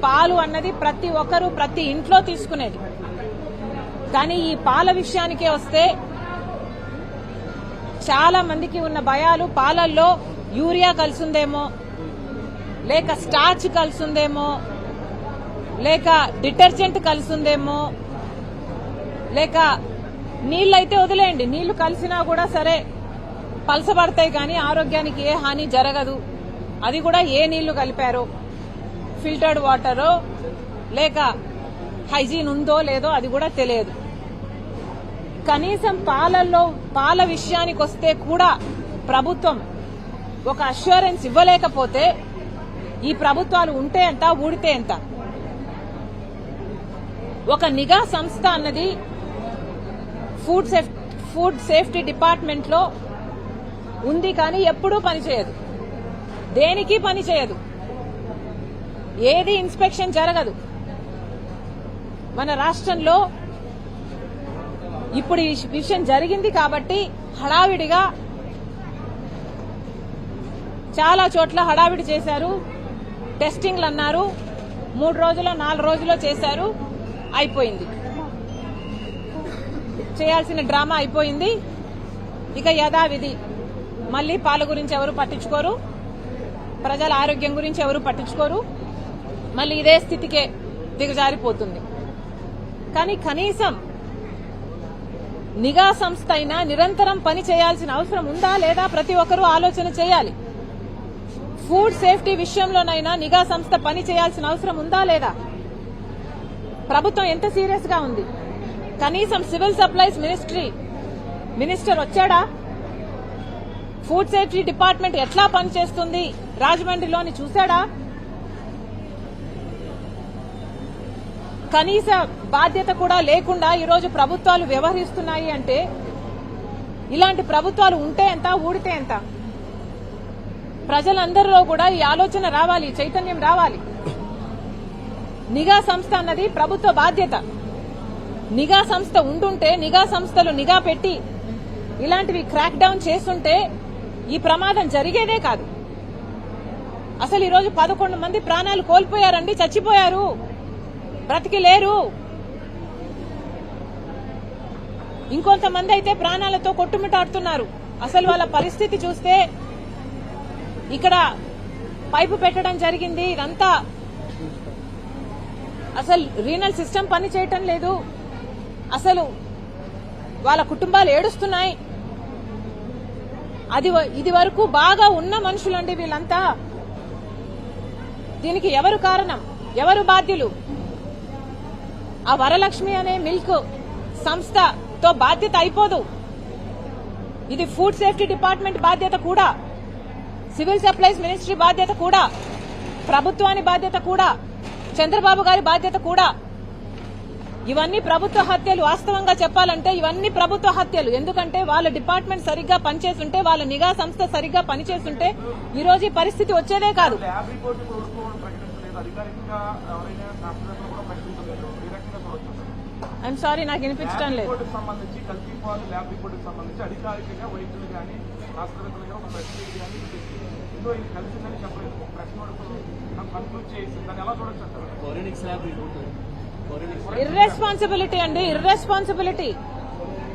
పాలు అన్నది ప్రతి ఒక్కరూ ప్రతి ఇంట్లో తీసుకునేది. కానీ ఈ పాల విషయానికే వస్తే చాలా మందికి ఉన్న భయాలు, పాలల్లో యూరియా కలిసిందేమో, లేక స్టార్చ్ కలిసిందేమో, లేక డిటర్జెంట్ కలిసిందేమో, లేక నీళ్ళైతే వదిలేయండి, నీళ్లు కలిసినా కూడా సరే పలసబడతాయి కానీ ఆరోగ్యానికి ఏ హాని జరగదు. అది కూడా ఏ నీళ్లు కలిపారో, ఫిల్టర్డ్ వాటరో లేక హైజీన్ ఉందో లేదో అది కూడా తెలియదు. కనీసం పాల విషయానికి వస్తే కూడా ప్రభుత్వం ఒక అష్యూరెన్స్ ఇవ్వలేకపోతే ఈ ప్రభుత్వాలు ఉంటే ఎంత, ఊడితే ఎంత? ఒక నిఘా సంస్థ అన్నది ఫుడ్ సేఫ్టీ డిపార్ట్మెంట్ లో ఉంది కానీ ఎప్పుడూ పనిచేయదు, దేనికి పనిచేయదు, ఏది ఇన్స్పెక్షన్ జరగదు. మన రాష్ట్రంలో ఇప్పుడు ఈ విషయం జరిగింది కాబట్టి హడావిడిగా చాలా చోట్ల హడావిడి చేశారు, టెస్టింగ్లు అన్నారు, 3 రోజులో 4 రోజుల్లో చేశారు, అయిపోయింది. చేయాల్సిన డ్రామా అయిపోయింది. ఇక యథావిధి మళ్లీ పాల గురించి ఎవరు పట్టించుకోరు, ప్రజల ఆరోగ్యం గురించి ఎవరు పట్టించుకోరు, మళ్లీ ఇదే స్థితికే దిగజారిపోతుంది. కానీ కనీసం నిఘా సంస్థ అయినా నిరంతరం పని చేయాల్సిన అవసరం ఉందా లేదా ప్రతి ఒక్కరూ ఆలోచన చేయాలి. ఫుడ్ సేఫ్టీ విషయంలోనైనా నిఘా సంస్థ పని చేయాల్సిన అవసరం ఉందా లేదా? ప్రభుత్వం ఎంత సీరియస్ గా ఉంది? కనీసం సివిల్ సప్లైస్ మినిస్టర్ వచ్చాడా? ఫుడ్ సేఫ్టీ డిపార్ట్మెంట్ ఎట్లా పనిచేస్తుంది రాజమండ్రిలోని చూశాడా? కనీస బాధ్యత కూడా లేకుండా ఈరోజు ప్రభుత్వాలు వ్యవహరిస్తున్నాయి అంటే ఇలాంటి ప్రభుత్వాలు ఉంటే ఎంత, ఊడితే ఎంత? ప్రజలందరిలో కూడా ఈ ఆలోచన రావాలి, చైతన్యం రావాలి. నిఘా సంస్థ అన్నది ప్రభుత్వ బాధ్యత. నిఘా సంస్థ ఉండుంటే, నిఘా సంస్థలు నిఘా పెట్టి ఇలాంటివి క్రాక్ డౌన్ చేస్తుంటే ఈ ప్రమాదం జరిగేదే కాదు. అసలు ఈరోజు 11 మంది ప్రాణాలు కోల్పోయారండి, చచ్చిపోయారు, బ్రతికి లేరు. ఇంకొంతమంది అయితే ప్రాణాలతో కొట్టుమిటాడుతున్నారు. అసలు వాళ్ళ పరిస్థితి చూస్తే ఇక్కడ పైపు పెట్టడం జరిగింది, ఇదంతా అసలు రీనల్ సిస్టమ్ పని చేయటం లేదు, అసలు వాళ్ళ కుటుంబాలు ఏడుస్తున్నాయి. ఇది వరకు బాగా ఉన్న మనుషులండి వీళ్ళంతా. దీనికి ఎవరు కారణం, ఎవరు బాధ్యులు? ఆ వరలక్ష్మి అనే మిల్క్ సంస్థతో బాధ్యత అయిపోదు. ఇది ఫుడ్ సేఫ్టీ డిపార్ట్మెంట్ బాధ్యత కూడా, సివిల్ సప్లైస్ మినిస్ట్రీ బాధ్యత కూడా, ప్రభుత్వాన్ని బాధ్యత కూడా, చంద్రబాబు గారి బాధ్యత కూడా. ఇవన్నీ ప్రభుత్వ హత్యలు. వాస్తవంగా చెప్పాలంటే ఇవన్నీ ప్రభుత్వ హత్యలు. ఎందుకంటే వాళ్ళ డిపార్ట్మెంట్ సరిగ్గా పనిచేస్తుంటే, వాళ్ళ నిఘా సంస్థ సరిగ్గా పనిచేస్తుంటే ఈ రోజు ఈ పరిస్థితి వచ్చేదే కాదు. ఐఎమ్ సారీ, నాకు వినిపించడం లేదు. ఇర్రెస్పాన్సిబిలిటీ అండి, ఇర్రెస్పాన్సిబిలిటీ.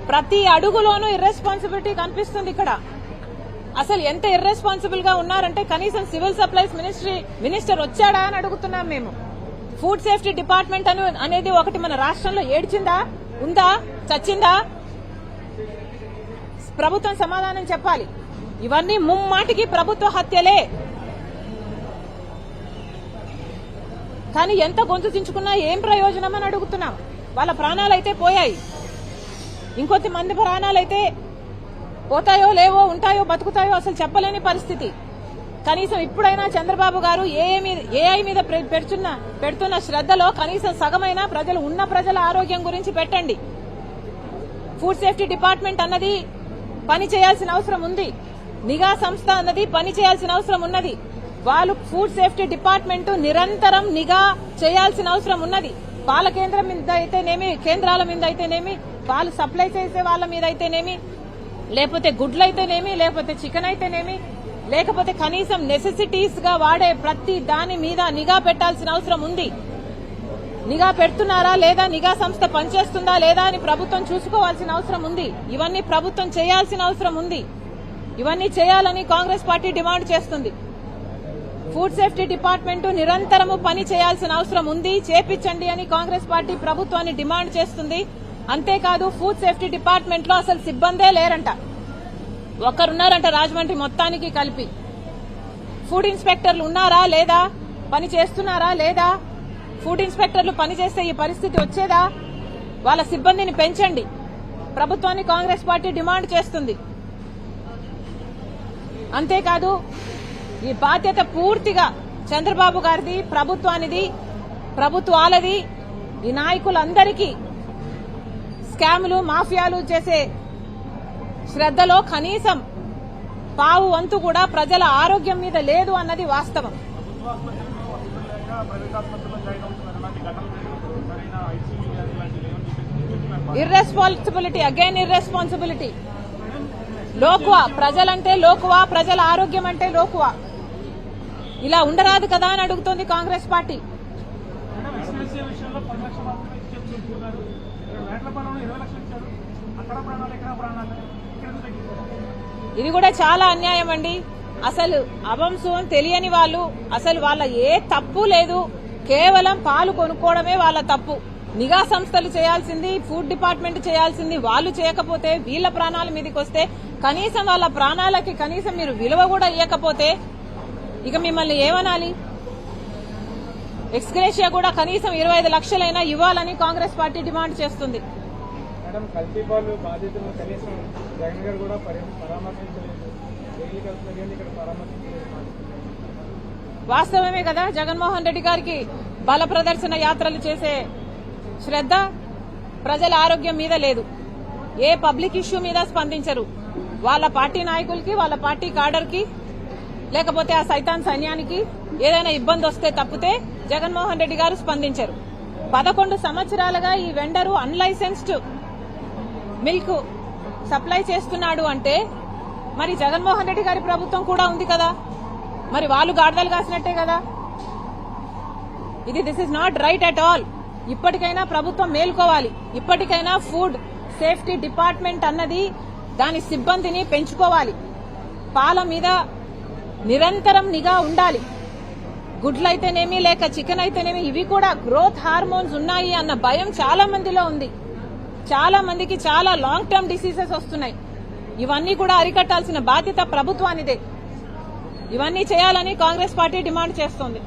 ప్రతి అడుగులోనూ ఇర్రెస్పాన్సిబిలిటీ కనిపిస్తుంది ఇక్కడ. అసలు ఎంత ఇర్రెస్పాన్సిబుల్ గా ఉన్నారంటే కనీసం సివిల్ సప్లైస్ మినిస్టర్ వచ్చాడా అని అడుగుతున్నాం మేము. ఫుడ్ సేఫ్టీ డిపార్ట్మెంట్ అనేది ఒకటి మన రాష్ట్రంలో ఏడ్చిందా, ఉందా, చచ్చిందా? ప్రభుత్వం సమాధానం చెప్పాలి. ఇవన్నీ ముమ్మాటికి ప్రభుత్వ హత్యలే. కానీ ఎంత గొంతు చించుకున్నా ఏం ప్రయోజనం అని అడుగుతున్నాం. వాళ్ళ ప్రాణాలైతే పోయాయి, ఇంకొంత మంది ప్రాణాలైతే పోతాయో లేవో, ఉంటాయో బతుకుతాయో అసలు చెప్పలేని పరిస్థితి. కనీసం ఇప్పుడైనా చంద్రబాబు గారు ఏఐ మీద పెడుతున్న శ్రద్ధలో కనీసం సగమైనా ప్రజల ఆరోగ్యం గురించి పెట్టండి. ఫుడ్ సేఫ్టీ డిపార్ట్మెంట్ అన్నది పని చేయాల్సిన అవసరం ఉంది, నిఘా సంస్థ అన్నది పని చేయాల్సిన అవసరం ఉన్నది. వాళ్ళు ఫుడ్ సేఫ్టీ డిపార్ట్మెంట్ నిరంతరం నిఘా చేయాల్సిన అవసరం ఉన్నది. పాల కేంద్రం మీద అయితేనేమి, కేంద్రాల మీద అయితేనేమి, పాలు సప్లై చేసే వాళ్ళ మీద అయితేనేమి, లేకపోతే గుడ్లు అయితేనేమి, లేకపోతే చికెన్ అయితేనేమి, లేకపోతే కనీసం నెసెసిటీస్ గా వాడే ప్రతి దాని మీద నిఘా పెట్టాల్సిన అవసరం ఉంది. నిఘా పెడుతున్నారా లేదా, నిఘా సంస్థ పనిచేస్తుందా లేదా అని ప్రభుత్వం చూసుకోవాల్సిన అవసరం ఉంది. ఇవన్నీ ప్రభుత్వం చేయాల్సిన అవసరం ఉంది. ఇవన్నీ చేయాలని కాంగ్రెస్ పార్టీ డిమాండ్ చేస్తుంది. ఫుడ్ సేఫ్టీ డిపార్ట్మెంట్ నిరంతరము పని చేయాల్సిన అవసరం ఉంది. చేపించండి అని కాంగ్రెస్ పార్టీ ప్రభుత్వాన్ని డిమాండ్ చేస్తుంది. అంతేకాదు ఫుడ్ సేఫ్టీ డిపార్ట్మెంట్ లో అసలు సిబ్బందే లేరంట. ఒకరున్నారంట రాజమండ్రి మొత్తానికి కలిపి. ఫుడ్ ఇన్స్పెక్టర్లు ఉన్నారా లేదా, పని చేస్తున్నారా లేదా? ఫుడ్ ఇన్స్పెక్టర్లు పనిచేస్తే ఈ పరిస్థితి వచ్చేదా? వాళ్ళ సిబ్బందిని పెంచండి. ప్రభుత్వాన్ని కాంగ్రెస్ పార్టీ డిమాండ్ చేస్తుంది. అంతేకాదు ఈ బాధ్యత పూర్తిగా చంద్రబాబు గారిది, ప్రభుత్వానిది, ప్రభుత్వాలది. ఈ నాయకులందరికీ స్కాములు, మాఫియాలు చేసే శ్రద్ధలో కనీసం పావు వంతు కూడా ప్రజల ఆరోగ్యం మీద లేదు అన్నది వాస్తవం. Irresponsibility, again irresponsibility. లోకువా, ప్రజలంటే లోకువా, ప్రజల ఆరోగ్యం అంటే లోకువా. ఇలా ఉండరాదు కదా అని అడుగుతోంది కాంగ్రెస్ పార్టీ. ఇది కూడా చాలా అన్యాయం అండి. అసలు అవంశం తెలియని వాళ్ళు, అసలు వాళ్ళ ఏ తప్పు లేదు, కేవలం పాలు కొనుక్కోవడమే వాళ్ళ తప్పు. నిఘా సంస్థలు చేయాల్సింది, ఫుడ్ డిపార్ట్మెంట్ చేయాల్సింది వాళ్ళు చేయకపోతే, వీళ్ళ ప్రాణాల మీదకి వస్తే, కనీసం వాళ్ళ ప్రాణాలకి కనీసం మీరు విలువ కూడా ఇవ్వకపోతే ఇక మిమ్మల్ని ఏమనాలి? ఎక్స్గ్రేషియా కూడా కనీసం 25 లక్షలైనా ఇవ్వాలని కాంగ్రెస్ పార్టీ డిమాండ్ చేస్తుంది. వాస్తవమే కదా, జగన్మోహన్ రెడ్డి గారికి బల ప్రదర్శన యాత్రలు చేసే శ్రద్ధ ప్రజల ఆరోగ్యం మీద లేదు. ఏ పబ్లిక్ ఇష్యూ మీద స్పందించరు. వాళ్ళ పార్టీ నాయకులకి, వాళ్ళ పార్టీ కాడర్ కి, లేకపోతే ఆ సైతాన్ సైన్యానికి ఏదైనా ఇబ్బంది వస్తే తప్పితే జగన్మోహన్ రెడ్డి గారు స్పందించరు. 11 సంవత్సరాలుగా ఈ వెండరు అన్లైసెన్స్డ్ మిల్క్ సప్లై చేస్తున్నాడు అంటే మరి జగన్మోహన్ రెడ్డి గారి ప్రభుత్వం కూడా ఉంది కదా, మరి వాళ్ళు గాడిదలు కాసినట్టే కదా. This is not right at all. ఇప్పటికైనా ప్రభుత్వం మేల్కోవాలి. ఇప్పటికైనా ఫుడ్ సేఫ్టీ డిపార్ట్మెంట్ అన్నది దాని సిబ్బందిని పెంచుకోవాలి. పాల మీద నిరంతరం నిఘా ఉండాలి. గుడ్లు అయితేనేమి, లేక చికెన్ అయితేనేమి, ఇవి కూడా గ్రోత్ హార్మోన్స్ ఉన్నాయి అన్న భయం చాలా మందిలో ఉంది. చాలా మందికి చాలా లాంగ్ టర్మ్ డిసీజెస్ వస్తున్నాయి. ఇవన్నీ కూడా అరికట్టాల్సిన బాధ్యత ప్రభుత్వానిదే. ఇవన్నీ చేయాలని కాంగ్రెస్ పార్టీ డిమాండ్ చేస్తోంది.